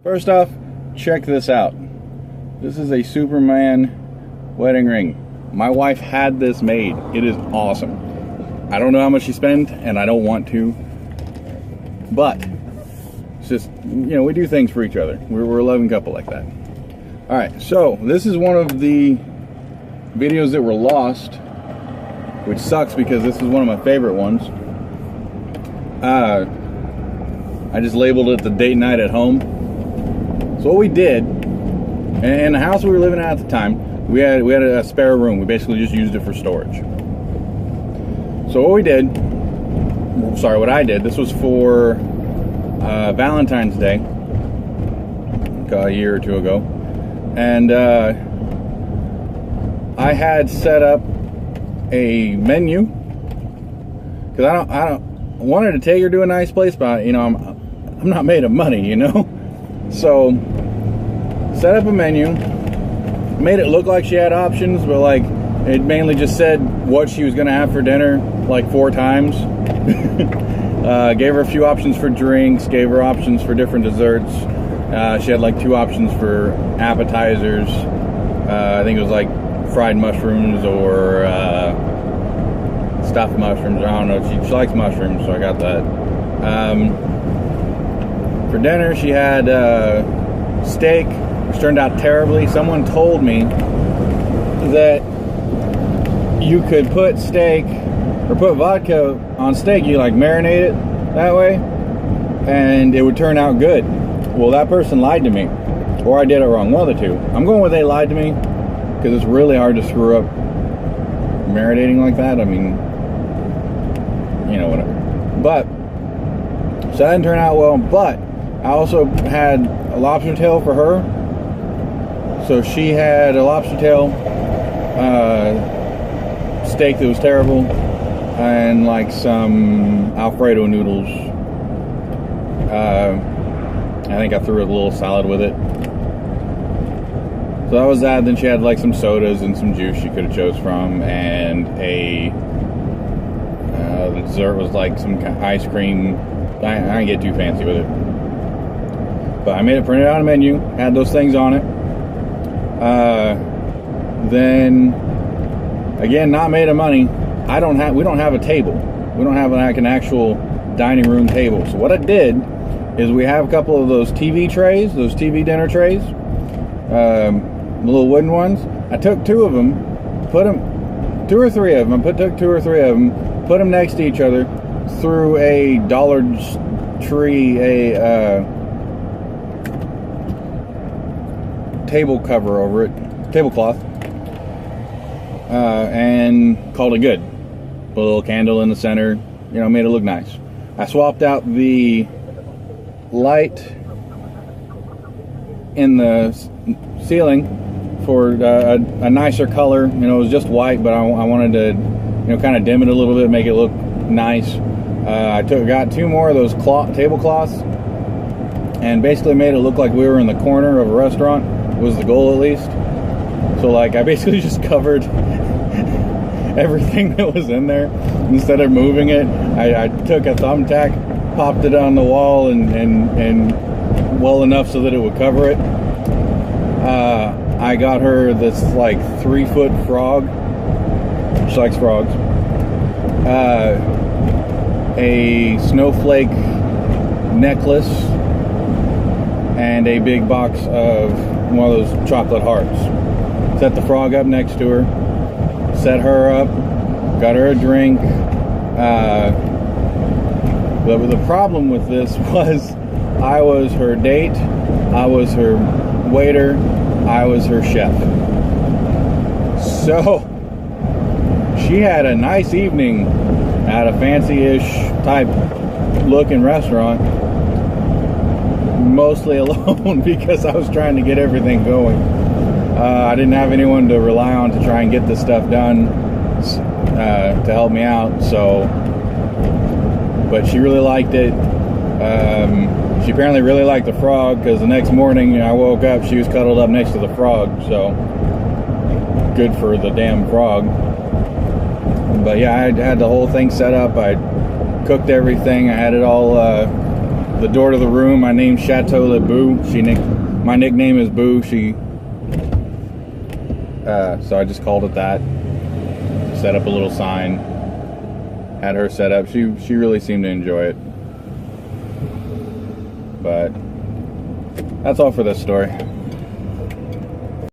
First off, check this out. This is a Superman wedding ring. My wife had this made. It is awesome. I don't know how much she spent, and I don't want to, but it's just, you know, we do things for each other. We're a loving couple like that. All right, so this is one of the videos that were lost, which sucks because this is one of my favorite ones. I just labeled it the date night at home. So what we did, in the house we were living at the time, we had a spare room. We basically just used it for storage. So what we did, sorry, what I did, this was for Valentine's Day, a year or two ago, and I had set up a menu because I wanted to take her to a nice place, but you know I'm not made of money, you know. So set up a menu, made it look like she had options, but like it mainly just said what she was gonna have for dinner like 4 times. Gave her a few options for drinks, gave her options for different desserts. She had like 2 options for appetizers. I think it was like fried mushrooms or stuffed mushrooms. I don't know. She likes mushrooms, so I got that. For dinner, she had steak, which turned out terribly. Someone told me that you could put steak or put vodka on steak, you like marinate it that way, and it would turn out good. Well, that person lied to me, or I did it wrong. One of the two. I'm going with they lied to me, because it's really hard to screw up marinating like that. I mean, you know, whatever. But, so that didn't turn out well, but I also had a lobster tail for her. So she had a lobster tail, steak that was terrible, and like some Alfredo noodles. I think I threw a little salad with it. So that was that. Then she had like some sodas and some juice she could have chose from, and the dessert was like some kind of ice cream. I didn't get too fancy with it, but I made it, printed out a menu, had those things on it. Then again, not made of money. We don't have a table. We don't have like an actual dining room table. So what I did is we have a couple of those TV trays, those TV dinner trays, the little wooden ones. I took 2 of them, put them, 2 or 3 of them, took 2 or 3 of them, put them next to each other, threw a Dollar Tree, table cover over it, tablecloth, and called it good. Put a little candle in the center, you know, made it look nice. I swapped out the light in the ceiling for a nicer color. You know, it was just white, but I wanted to, you know, kind of dim it a little bit, make it look nice. I got 2 more of those tablecloths and basically made it look like we were in the corner of a restaurant. Was the goal, at least. So like I basically just covered everything that was in there. Instead of moving it, I took a thumbtack, popped it on the wall and well enough so that it would cover it. I got her this like 3-foot frog. She likes frogs. A snowflake necklace and a big box of one of those chocolate hearts. Set the frog up next to her, set her up, got her a drink. But the problem with this was I was her date, I was her waiter, I was her chef. So she had a nice evening at a fancy-ish type looking restaurant, mostly alone because I was trying to get everything going. I didn't have anyone to rely on to try and get this stuff done to help me out. So, but she really liked it. She apparently really liked the frog, because the next morning I woke up, she was cuddled up next to the frog. So good for the damn frog. But yeah, I had the whole thing set up. I cooked everything. I had it all, the door to the room, I named Chateau Le Boo. My nickname is Boo. So I just called it that. Set up a little sign. Had her set up. She really seemed to enjoy it. But that's all for this story.